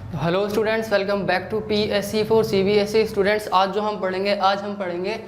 Hello students, welcome back to PSC for CBSE students. आज हम पढ़ेंगे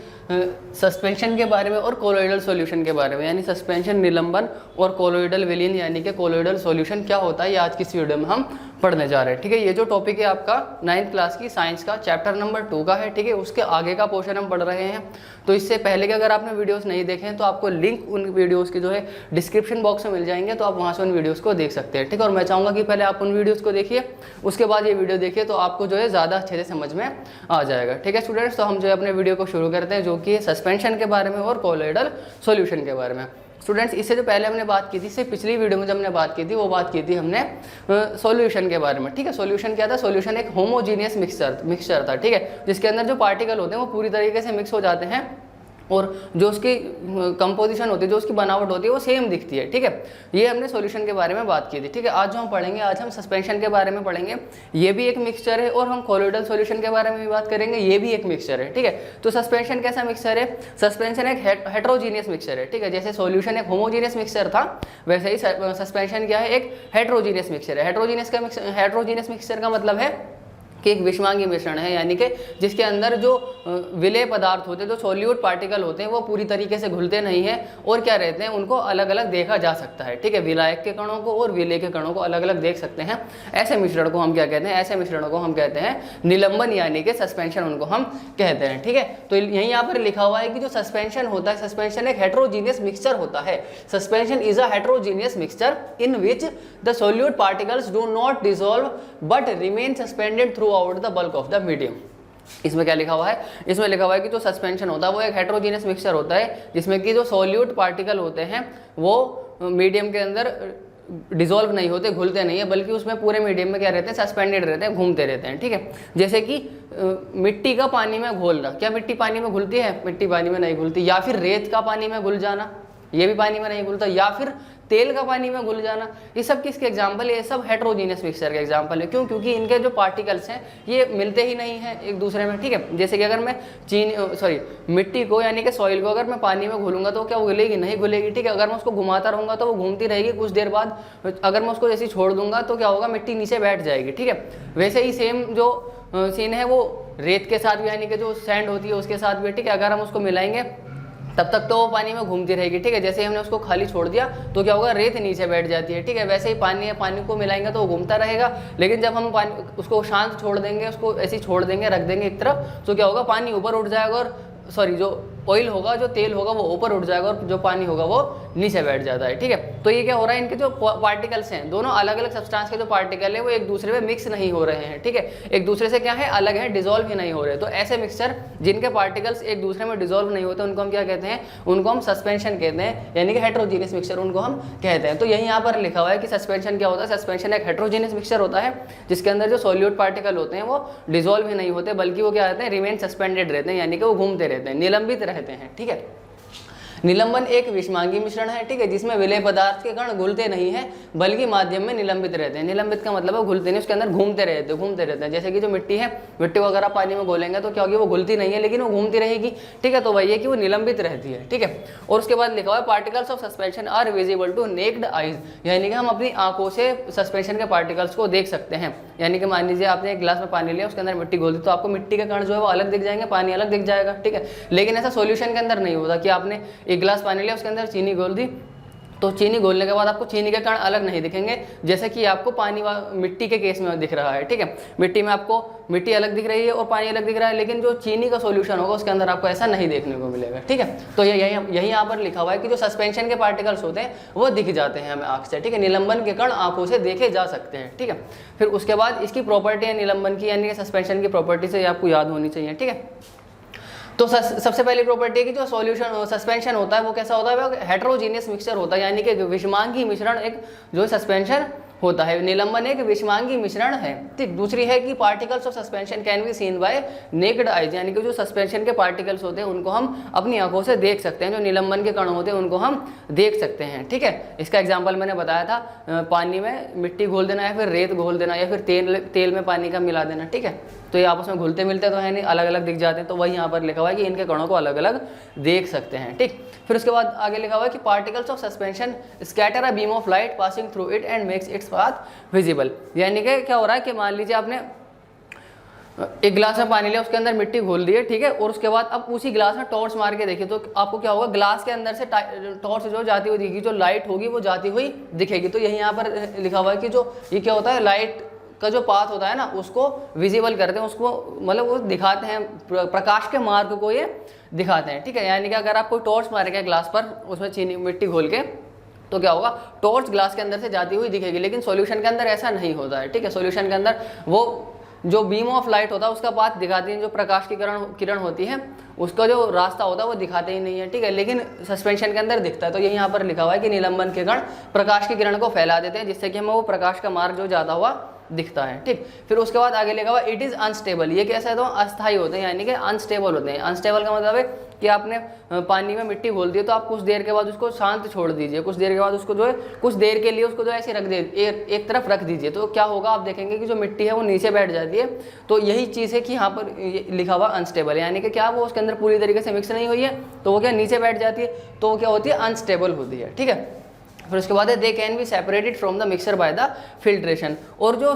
सस्पेंशन के बारे में और कोलोइडल सॉल्यूशन के बारे में, यानी सस्पेंशन, निलंबन और कोलोइडल विलीन यानी कि कोलोइडल सॉल्यूशन क्या होता है, ये आज की इस वीडियो में हम पढ़ने जा रहे हैं। ठीक है, ये जो टॉपिक है आपका 9th क्लास की साइंस का चैप्टर नंबर 2 का है। ठीक है, उसके आगे का पोर्शन हम पढ़ रहे हैं। तो इससे पहले कि अगर आपने वीडियोस नहीं देखे हैं तो आपको लिंक उन वीडियोस की जो है डिस्क्रिप्शन बॉक्स में मिल जाएंगे, तो आप वहाँ से उन वीडियोस को देख सकते हैं। ठीक है, और मैं चाहूँगा कि पहले आप उन वीडियोस को देखिए, उसके बाद ये वीडियो देखिए, तो आपको जो है ज़्यादा अच्छे से समझ में आ जाएगा। ठीक है स्टूडेंट्स, तो हम जो है अपने वीडियो को शुरू करते हैं, जो कि सस्पेंशन के बारे में और कोलोइडल सॉल्यूशन के बारे में। स्टूडेंट्स, इससे जो पहले हमने बात की थी, इससे पिछली वीडियो में जब हमने बात की थी, वो बात की थी हमने सॉल्यूशन के बारे में। ठीक है, सॉल्यूशन क्या था? सॉल्यूशन एक होमोजीनियस मिक्सचर था। ठीक है, जिसके अंदर जो पार्टिकल होते हैं वो पूरी तरीके से मिक्स हो जाते हैं और जो उसकी कंपोजिशन होती है, जो उसकी बनावट होती है, वो सेम दिखती है। ठीक है, ये हमने सॉल्यूशन के बारे में बात की थी। ठीक है, आज जो हम पढ़ेंगे, आज हम सस्पेंशन के बारे में पढ़ेंगे। ये भी एक मिक्सचर है और हम कोलोइडल सॉल्यूशन के बारे में भी बात करेंगे, ये भी एक मिक्सचर है। ठीक है, तो सस्पेंशन कैसा मिक्सचर है? सस्पेंशन एक हेट्रोजीनियस मिक्सचर है। ठीक है, जैसे सॉल्यूशन एक होमोजीनियस मिक्सचर था, वैसे ही सस्पेंशन क्या है? एक हेट्रोजीनियस मिक्सचर है। हेट्रोजीनियस मिक्सचर का मतलब है कि एक विषमांगी मिश्रण है, यानी कि जिसके अंदर जो विलेय पदार्थ होते हैं, जो सॉल्यूट पार्टिकल होते हैं, वो पूरी तरीके से घुलते नहीं हैं और क्या रहते हैं, उनको अलग अलग देखा जा सकता है। ठीक है, विलायक के कणों को और विलेय के कणों को अलग अलग देख सकते हैं। ऐसे मिश्रण को हम क्या कहते हैं? ऐसे मिश्रणों को हम कहते हैं निलंबन, यानी कि सस्पेंशन उनको हम कहते हैं। ठीक है, तो यहीं यहाँ पर लिखा हुआ है कि जो सस्पेंशन होता है, सस्पेंशन एक हेट्रोजीनियस मिक्सचर होता है। Suspension is a heterogeneous mixture in which the solute particles do not dissolve but remain suspended through out the bulk of the medium. इसमें क्या लिखा हुआ है? इसमें लिखा हुआ है कि जो सस्पेंशन होता है वो एक हेट्रोजीनियस मिक्सचर होता है, जिसमें कि जो सॉल्यूट पार्टिकल होते हैं वो मीडियम के अंदर डिसॉल्व नहीं होते, घुलते नहीं है, बल्कि उसमें पूरे मीडियम में क्या रहते हैं? सस्पेंडेड रहते हैं, घूमते रहते हैं। ठीक है, जैसे कि मिट्टी का पानी में घोलना। क्या मिट्टी पानी में घुलती है? मिट्टी पानी में नहीं घुलती। या फिर रेत का पानी में घुल जाना, ये भी पानी में नहीं घुलता। या फिर तेल का पानी में घुल जाना, ये सब किसके एग्जाम्पल है? ये सब हेट्रोजीनियस मिक्सचर के एग्जाम्पल है। क्यों? क्योंकि इनके जो पार्टिकल्स हैं ये मिलते ही नहीं हैं एक दूसरे में। ठीक है, जैसे कि अगर मैं मिट्टी को यानी कि सॉइल को अगर मैं पानी में घुलूंगा तो क्या वो घुलेगी? नहीं घुलेगी। ठीक है, अगर मैं उसको घुमाता रहूंगा तो वो घूमती रहेगी, कुछ देर बाद अगर मैं उसको जैसे छोड़ दूंगा तो क्या होगा? मिट्टी नीचे बैठ जाएगी। ठीक है, वैसे ही सेम जो सीन है वो रेत के साथ भी, यानी कि जो सैंड होती है उसके साथ भी। ठीक है, अगर हम उसको मिलाएंगे तब तक तो वो पानी में घूमती रहेगी। ठीक है, जैसे ही हमने उसको खाली छोड़ दिया तो क्या होगा? रेत नीचे बैठ जाती है। ठीक है, वैसे ही पानी है, पानी को मिलाएंगे तो वो घूमता रहेगा, लेकिन जब हम पानी उसको शांत छोड़ देंगे, उसको ऐसे ही छोड़ देंगे, रख देंगे एक तरफ, तो क्या होगा? पानी ऊपर उठ जाएगा और जो ऑयल होगा, जो तेल होगा वो ऊपर उठ जाएगा और जो पानी होगा वो नीचे बैठ जाता है। ठीक है, तो ये क्या हो रहा है? इनके जो पार्टिकल्स हैं, दोनों अलग अलग सब्सटेंस के जो पार्टिकल है वो एक दूसरे में मिक्स नहीं हो रहे हैं। ठीक है, एक दूसरे से क्या है? अलग है, डिसॉल्व ही नहीं हो रहे। तो ऐसे मिक्सचर जिनके पार्टिकल्स एक दूसरे में डिसॉल्व नहीं होते, उनको हम क्या कहते हैं? उनको हम सस्पेंशन कहते हैं, यानी कि हेट्रोजीनियस मिक्सचर उनको हम कहते हैं। तो यही यहाँ पर लिखा हुआ है कि सस्पेंशन क्या होता है? सस्पेंशन एक हेट्रोजीनियस मिक्सचर होता है, जिसके अंदर जो सॉल्यूट पार्टिकल होते हैं वो डिसॉल्व ही नहीं होते, बल्कि वो क्या रहते हैं? रिमेन सस्पेंडेड रहते हैं, यानी कि वो घूमते रहते हैं, निलंबित रहते हैं। ठीक है, निलंबन एक विषमांगी मिश्रण है। ठीक है, जिसमें विलेय पदार्थ के कण घुलते नहीं है, बल्कि माध्यम में निलंबित रहते हैं। निलंबित का मतलब है घुलते नहीं, उसके अंदर घूमते रहते हैं। जैसे कि जो मिट्टी है, मिट्टी को अगर आप पानी में घोलेंगे तो क्या होगी? वो घुलती नहीं है, लेकिन वो घूमती रहेगी। ठीक है, तो वही है कि वो निलंबित रहती है। ठीक है, और उसके बाद लिखा हुआ है particles of suspension are visible to naked eyes, यानी कि हम अपनी आंखों से सस्पेंशन के पार्टिकल्स को देख सकते हैं। यानी कि मान लीजिए आपने एक गिलास में पानी लिया, उसके अंदर मिट्टी घोल दी, तो आपको मिट्टी के कण जो है वो अलग दिख जाएंगे, पानी अलग दिख जाएगा। ठीक है, लेकिन ऐसा सॉल्यूशन के अंदर नहीं होता कि आपने एक गिलास पानी लिया, उसके अंदर चीनी घोल दी, तो चीनी घोलने के बाद आपको चीनी के कण अलग नहीं दिखेंगे, जैसे कि आपको पानी मिट्टी के केस में दिख रहा है। ठीक है, मिट्टी में आपको मिट्टी अलग दिख रही है और पानी अलग दिख रहा है, लेकिन जो चीनी का सॉल्यूशन होगा उसके अंदर आपको ऐसा नहीं देखने को मिलेगा। ठीक है, तो यही यहाँ पर लिखा हुआ है कि जो सस्पेंशन के पार्टिकल्स होते हैं वो दिख जाते हैं हमें आँख से। ठीक है, निलंबन के कण आंखों से देखे जा सकते हैं। ठीक है, फिर उसके बाद इसकी प्रॉपर्टी है निलंबन की, यानी कि सस्पेंशन की प्रॉपर्टी से आपको याद होनी चाहिए। ठीक है, तो सबसे पहली प्रॉपर्टी है कि जो सॉल्यूशन सस्पेंशन होता है वो कैसा होता है? वो हेट्रोजीनियस मिक्सचर होता है, यानी कि विषमांगी मिश्रण एक जो सस्पेंशन होता है। निलंबन एक विषमांगी मिश्रण है। ठीक, दूसरी है कि particles of suspension can be seen by naked eyes, यानी कि जो सस्पेंशन के पार्टिकल्स होते हैं उनको हम अपनी आंखों से देख सकते हैं, जो निलंबन के कण होते हैं उनको हम देख सकते हैं। ठीक है, इसका एग्जाम्पल मैंने बताया था, पानी में मिट्टी घोल देना या फिर रेत घोल देना या फिर तेल में पानी का मिला देना। ठीक है, तो ये आपस में घुलते मिलते तो है नहीं, अलग अलग दिख जाते हैं। तो वही यहाँ पर लिखा हुआ है कि इनके कणों को अलग अलग देख सकते हैं। ठीक, फिर उसके बाद आगे लिखा हुआ है कि particles of suspension scatter a beam of light passing through it and makes its path visible. यानी कि क्या हो रहा है कि मान लीजिए आपने एक गिलास में पानी लिया, उसके अंदर मिट्टी घोल दी है, ठीक है, और उसके बाद अब उसी गिलास में टॉर्च मार के देखिए तो आपको क्या होगा, ग्लास के अंदर से टॉर्च जो जाती हुई दिखेगी, जो लाइट होगी वो जाती हुई दिखेगी। तो यही यहाँ पर लिखा हुआ है कि जो ये क्या होता है, लाइट का जो पाथ होता है ना उसको विजिबल करते हैं, उसको मतलब वो दिखाते हैं, प्रकाश के मार्ग को ये दिखाते हैं, ठीक है। यानी कि अगर आप कोई टॉर्च मारेंगे ग्लास पर, उसमें चीनी मिट्टी घोल के, तो क्या होगा, टॉर्च ग्लास के अंदर से जाती हुई दिखेगी, लेकिन सॉल्यूशन के अंदर ऐसा नहीं होता है, ठीक है। सॉल्यूशन के अंदर वो जो बीम ऑफ लाइट होता है उसका पाथ दिखाती है, जो प्रकाश की किरण होती है उसका जो रास्ता होता है वो दिखाते ही नहीं है, ठीक है, लेकिन सस्पेंशन के अंदर दिखता है। तो यही यहाँ पर लिखा हुआ है कि निलंबन के कण प्रकाश की किरण को फैला देते हैं, जिससे कि हमें वो प्रकाश का मार्ग जो जाता हुआ दिखता है, ठीक। फिर उसके बाद आगे लिखा हुआ इट इज़ अनस्टेबल। ये कैसे है, तो अस्थायी होते हैं, यानी कि अनस्टेबल होते हैं। अनस्टेबल का मतलब है कि आपने पानी में मिट्टी घोल दी तो आप कुछ देर के बाद उसको शांत छोड़ दीजिए, कुछ देर के बाद उसको जो है कुछ देर के लिए उसको जो ऐसे रख दे, एक तरफ रख दीजिए, तो क्या होगा, आप देखेंगे कि जो मिट्टी है वो नीचे बैठ जाती है। तो यही चीज़ है कि यहाँ पर लिखा हुआ अनस्टेबल, यानी कि क्या वो उसके अंदर पूरी तरीके से मिक्स नहीं हुई है, तो वो क्या नीचे बैठ जाती है, तो वो क्या होती है, अनस्टेबल होती है, ठीक है। फिर उसके बाद है they can be separated from the mixer by the filtration. और जो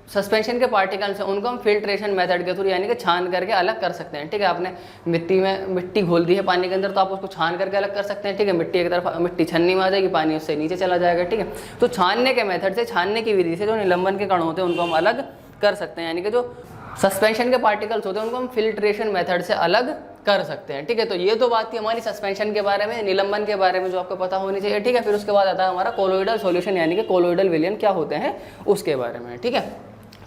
सस्पेंशन के पार्टिकल्स हैं उनको हम फिल्ट्रेशन मेथड के थ्रू यानी कि छान करके अलग कर सकते हैं, ठीक है। आपने मिट्टी घोल दी है पानी के अंदर, तो आप उसको छान करके अलग कर सकते हैं, ठीक है। मिट्टी की तरफ मिट्टी छन्नी में आ जाएगी, पानी उससे नीचे चला जाएगा, ठीक है। तो छानने के मेथड से, छानने की विधि से जो निलंबन के कण होते हैं उनको हम अलग कर सकते हैं, यानी कि जो सस्पेंशन के पार्टिकल्स होते हैं उनको हम फिल्ट्रेशन मेथड से अलग कर सकते हैं, ठीक है। तो ये तो बात थी हमारी सस्पेंशन के बारे में, निलंबन के बारे में जो आपको पता होनी चाहिए, ठीक है। फिर उसके बाद आता है हमारा कोलोइडल सॉल्यूशन, यानी कि कोलोइडल विलयन क्या होते हैं उसके बारे में, ठीक है।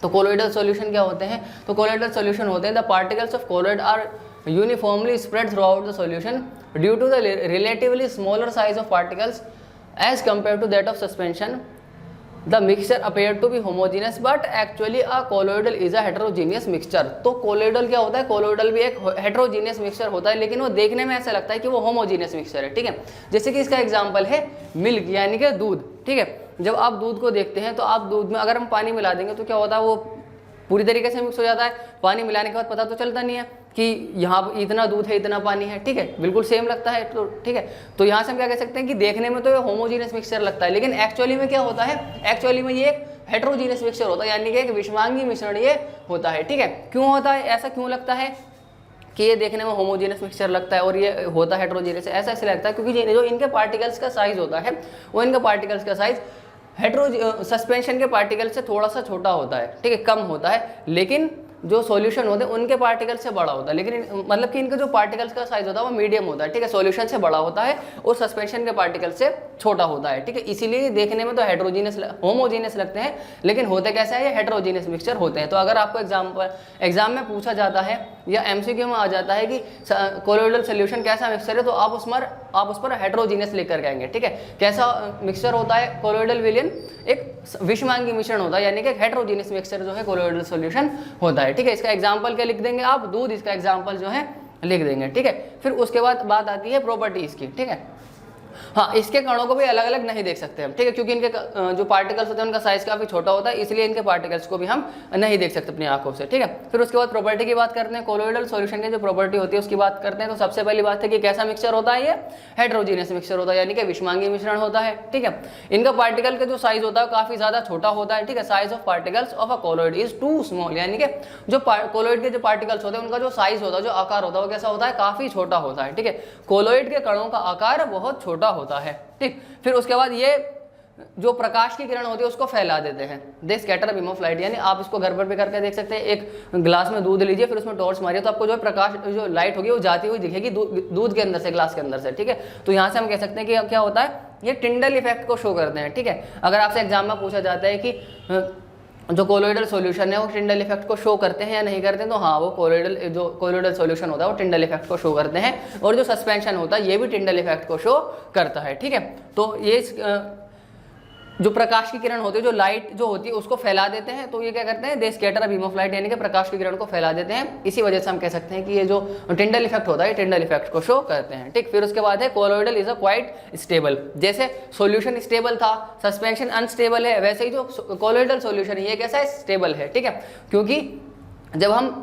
तो कोलोइडल सॉल्यूशन क्या होते हैं, तो कोलोइडल सॉल्यूशन होते हैं the particles of colloid are uniformly spread throughout the solution due to the relatively smaller size of particles as compare to that of suspension. The mixture appeared to be homogeneous but actually a colloidal is a heterogeneous mixture। तो colloidal क्या होता है, colloidal भी एक heterogeneous mixture होता है, लेकिन वो देखने में ऐसा लगता है कि वो homogeneous mixture है, ठीक है। जैसे कि इसका एग्जांपल है मिल्क, यानी कि दूध, ठीक है। जब आप दूध को देखते हैं तो आप दूध में अगर हम पानी मिला देंगे तो क्या होता है, वो पूरी तरीके से मिक्स हो जाता है। पानी मिलाने के बाद पता तो चलता नहीं है कि यहाँ इतना दूध है, इतना पानी है, ठीक है, बिल्कुल सेम लगता है, तो ठीक है। तो यहाँ से हम क्या कह सकते हैं कि देखने में तो ये होमोजीनियस मिक्सचर लगता है, लेकिन एक्चुअली में क्या होता है, एक्चुअली में ये एक हेटेरोजीनियस मिक्सचर होता है, यानी कि एक विषमांगी मिश्रण ये होता है, ठीक है। क्यों होता है, ऐसा क्यों लगता है कि ये देखने में होमोजीनियस मिक्सचर लगता है और ये होता है हेटेरोजीनियस, ऐसा इसलिए लगता है क्योंकि जो इनके पार्टिकल्स का साइज होता है वो इनके पार्टिकल्स का साइज सस्पेंशन के पार्टिकल से थोड़ा सा छोटा होता है, ठीक है, कम होता है, लेकिन जो सॉल्यूशन होते हैं उनके पार्टिकल से बड़ा होता है, लेकिन मतलब कि इनका जो पार्टिकल्स का साइज होता है वो मीडियम होता है, ठीक है, सॉल्यूशन से बड़ा होता है और सस्पेंशन के पार्टिकल से छोटा होता है, ठीक है। इसीलिए देखने में तो हेटेरोजीनियस होमोजीनियस लगते हैं, लेकिन होते कैसे हैं, ये हेटेरोजीनियस मिक्सचर होते हैं। तो अगर आपको एग्जाम में पूछा जाता है या एमसीक्यू में आ जाता है कि कोलोइडल सोल्यूशन कैसा मिक्सचर है, तो आप उस पर हेटेरोजीनियस लिख कर आएंगे, ठीक है। कैसा मिक्सचर होता है कोलोइडल विलयन, एक विषमांगी मिश्रण होता है, यानी कि हेटेरोजीनियस मिक्सचर जो है कोलोइडल सॉल्यूशन होता है, ठीक है। इसका एग्जांपल क्या लिख देंगे आप, दूध, इसका एग्जांपल जो है लिख देंगे, ठीक है। फिर उसके बाद बात आती है प्रॉपर्टीज की, ठीक है। हाँ, इसके कणों को भी अलग अलग नहीं देख सकते हम, ठीक है, क्योंकि इनके जो पार्टिकल्स होते हैं उनका साइज काफी छोटा होता है, इसलिए इनके पार्टिकल्स को भी हम नहीं देख सकते अपनी आंखों से, ठीक है। फिर उसके बाद प्रॉपर्टी की बात करते हैं, कोलोइडल सॉल्यूशन की जो प्रॉपर्टी होती है उसकी बात करते हैं। तो सबसे पहली बात है कि कैसा मिक्सचर होता है, ये हेटेरोजीनियस मिक्सचर होता है, यानी कि विषमांगी मिश्रण होता है, ठीक है। इनका पार्टिकल का जो साइज होता है काफी ज्यादा छोटा होता है, ठीक है। Size of particles of a colloid is too small, यानी कि जो कोलोइड के जो पार्टिकल्स होते हैं उनका जो साइज होता है, जो आकार होता है, वो कैसा होता है, काफी छोटा होता है, ठीक है। कोलोइड के कणों का आकार बहुत छोटा होता है, ठीक। फिर उसके बाद ये जो प्रकाश की किरण होती है उसको फैला देते हैं, they scatter beam of light, यानी आप इसको घर पर भी करके देख सकते हैं। एक ग्लास में दूध लीजिए, फिर उसमें टॉर्च मारिए, तो आपको जो प्रकाश, जो लाइट होगी वो जाती हुई दिखेगी दूध के अंदर से, ग्लास के अंदर से, ठीक है। तो यहाँ से हम कह सकते हैं कि क्या होता है, ये टिंडल इफेक्ट को शो करते हैं, ठीक है। अगर आपसे एग्जाम में पूछा जाता है कि जो कोलोइडल सॉल्यूशन है वो टिंडल इफेक्ट को शो करते हैं या नहीं करते हैं, तो हाँ, वो कोलोइडल सॉल्यूशन होता है वो टिंडल इफेक्ट को शो करते हैं, और जो सस्पेंशन होता है ये भी टिंडल इफेक्ट को शो करता है, ठीक है। तो ये जो प्रकाश की किरण होती है, जो लाइट जो होती है उसको फैला देते हैं, तो ये क्या करते हैं, they scatter a beam of light, यानी कि प्रकाश की किरण को फैला देते हैं। इसी वजह से हम कह सकते हैं कि ये जो टिंडल इफेक्ट होता है टिंडल इफेक्ट को शो करते हैं, ठीक। फिर उसके बाद है colloidal is a quite stable, जैसे सॉल्यूशन स्टेबल था, सस्पेंशन अनस्टेबल है, वैसे ही जो कोलोइडल सॉल्यूशन है ये कैसा है, स्टेबल है, ठीक है। क्योंकि जब हम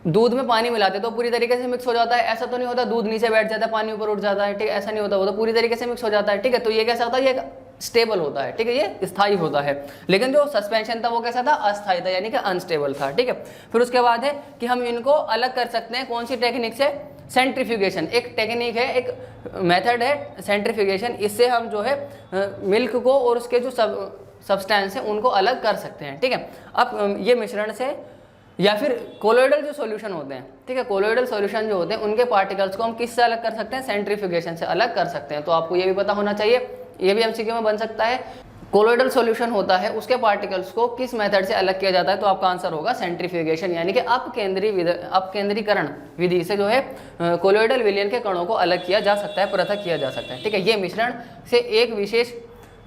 दूध में पानी मिलाते तो पूरी तरीके से मिक्स हो जाता है, ऐसा तो नहीं होता दूध नीचे बैठ जाता है पानी ऊपर उठ जाता है, ठीक है, ऐसा नहीं होता, वो तो पूरी तरीके से मिक्स हो जाता है, ठीक है। तो ये कैसा होता है, ये स्टेबल होता है, ठीक है, ये स्थायी होता है। लेकिन जो सस्पेंशन था वो कैसा था, अस्थायी था, यानी कि अनस्टेबल था, ठीक है। फिर उसके बाद है कि हम इनको अलग कर सकते हैं कौन सी टेक्निक से, सेंट्रीफ्यूगेशन एक टेक्निक है, एक मेथड है सेंट्रीफ्यूगेशन। इससे हम जो है मिल्क को और उसके जो सब्सटेंस है उनको अलग कर सकते हैं, ठीक है। अब ये मिश्रण से या फिर कोलोइडल जो सॉल्यूशन होते हैं, ठीक है, कोलोइडल सॉल्यूशन जो होते हैं उनके पार्टिकल्स को हम किससे अलग कर सकते हैं, सेंट्रीफ्यूगेशन से अलग कर सकते हैं। तो आपको ये भी पता होना चाहिए, ये भी एमसीक्यू में बन सकता है। कोलोइडल सॉल्यूशन होता है उसके पार्टिकल्स को किस मेथड से अलग किया जाता है, तो आपका आंसर होगा सेंट्रीफ्यूगेशन, यानी कि अपकेंद्रीकरण विधि से जो है कोलोइडल विलयन के कणों को अलग किया जा सकता है, पृथक किया जा सकता है, ठीक है। ये मिश्रण से एक विशेष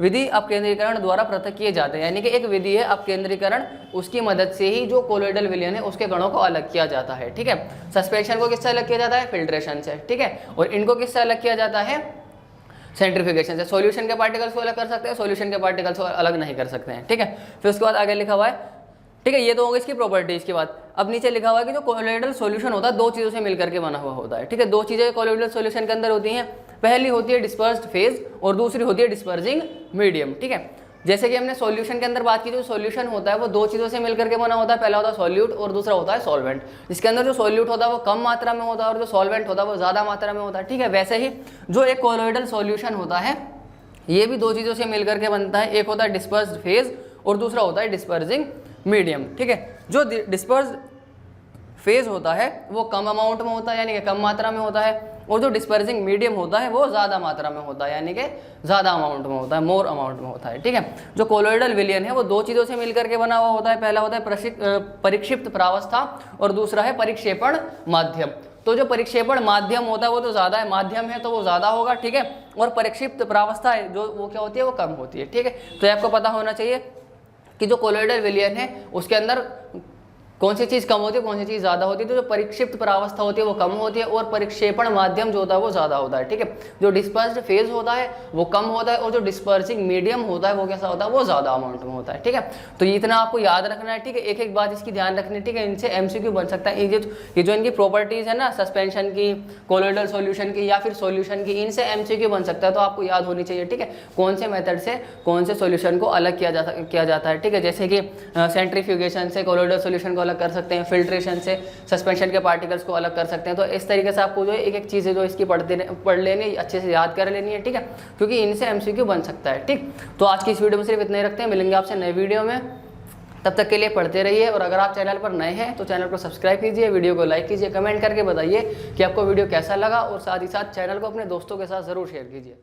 विधि अपकेंद्रीकरण द्वारा पृथक किए जाते हैं, यानी कि एक विधि है अपकेंद्रीकरण, उसकी मदद से ही जो कोलोइडल विलयन है उसके कणों को अलग किया जाता है, ठीक है। सस्पेंशन को किससे अलग किया जाता है, फिल्ट्रेशन से, ठीक है, और इनको किससे अलग किया जाता है, सेंट्रीफ्यूगेशन से। सॉल्यूशन के पार्टिकल्स को अलग कर सकते हैं, सॉल्यूशन के पार्टिकल्स को अलग नहीं कर सकते हैं, ठीक है। फिर उसके बाद आगे लिखा हुआ है, ठीक है, ये तो होगा इसकी प्रॉपर्टीज की बात। अब नीचे लिखा हुआ है कि जो कोलोइडल सॉल्यूशन होता है दो चीज़ों से मिलकर के बना हुआ होता है, ठीक है। दो चीज़ें कोलोइडल सॉल्यूशन के अंदर होती हैं, पहली होती है डिस्पर्स्ड फेज और दूसरी होती है डिस्पर्जिंग मीडियम, ठीक है। जैसे कि हमने सॉल्यूशन के अंदर बात की, जो सॉल्यूशन होता है वो दो चीज़ों से मिलकर के बना होता है, पहला होता है सॉल्यूट और दूसरा होता है सॉल्वेंट। इसके अंदर जो सॉल्यूट होता है वो कम मात्रा में होता है और जो सॉल्वेंट होता है वो ज़्यादा मात्रा में होता है, ठीक है। वैसे ही जो एक कोलोइडल सॉल्यूशन होता है ये भी दो चीज़ों से मिलकर के बनता है, एक होता है डिस्पर्स्ड फेज और दूसरा होता है डिस्पर्जिंग मीडियम, ठीक है। जो डिस्पर्स्ड फेज होता है वो कम अमाउंट में होता है, यानी कि कम मात्रा में होता है, और जो डिस्पर्जिंग मीडियम होता है वो ज़्यादा मात्रा में होता है, यानी कि ज़्यादा अमाउंट में होता है, मोर अमाउंट में होता है, ठीक है। जो कोलोइडल विलयन है वो दो चीज़ों से मिलकर के बना हुआ होता है, पहला होता है परिक्षिप्त प्रावस्था और दूसरा है परिक्षेपण माध्यम। तो जो परिक्षेपण माध्यम होता है वो तो ज़्यादा है, माध्यम है तो वो ज़्यादा होगा, ठीक है, और परिक्षिप्त प्रावस्था है जो वो क्या होती है, वो कम होती है, ठीक है। तो आपको पता होना चाहिए कि जो कोलोइडल विलयन है उसके अंदर कौन सी चीज़ कम होती है, कौन सी चीज़ ज़्यादा होती है। तो जो परिक्षिप्त प्रावस्था होती है वो कम होती है और परिक्षेपण माध्यम जो होता है वो ज़्यादा होता है, ठीक है। जो डिस्पर्स्ड फेज होता है वो कम होता है और जो डिस्पर्सिंग मीडियम होता है वो कैसा होता है, वो ज़्यादा अमाउंट में होता है, ठीक है। तो इतना आपको याद रखना है, ठीक है, एक एक बात इसकी ध्यान रखनी है, ठीक है। इनसे एमसीक्यू बन सकता है, ये जो इनकी प्रॉपर्टीज़ है ना, सस्पेंशन की, कोलोइडल सॉल्यूशन की या फिर सॉल्यूशन की, इनसे एमसीक्यू बन सकता है। तो आपको याद होनी चाहिए, ठीक है, कौन से मेथड से कौन से सॉल्यूशन को अलग किया जाता है, ठीक है। जैसे कि सेंट्रीफ्यूगेशन से कोलोइडल सॉल्यूशन को अलग कर सकते हैं, फिल्ट्रेशन से सस्पेंशन के पार्टिकल्स को अलग कर सकते हैं। तो इस तरीके से आपको जो एक एक चीज़ें जो इसकी पढ़ लेनी, अच्छे से याद कर लेनी है, ठीक है, क्योंकि इनसे एमसीक्यू बन सकता है, ठीक। तो आज की इस वीडियो में सिर्फ इतना ही रखते हैं, मिलेंगे आपसे नए वीडियो में, तब तक के लिए पढ़ते रहिए। और अगर आप चैनल पर नए हैं तो चैनल को सब्सक्राइब कीजिए, वीडियो को लाइक कीजिए, कमेंट करके बताइए कि आपको वीडियो कैसा लगा और साथ ही साथ चैनल को अपने दोस्तों के साथ ज़रूर शेयर कीजिए।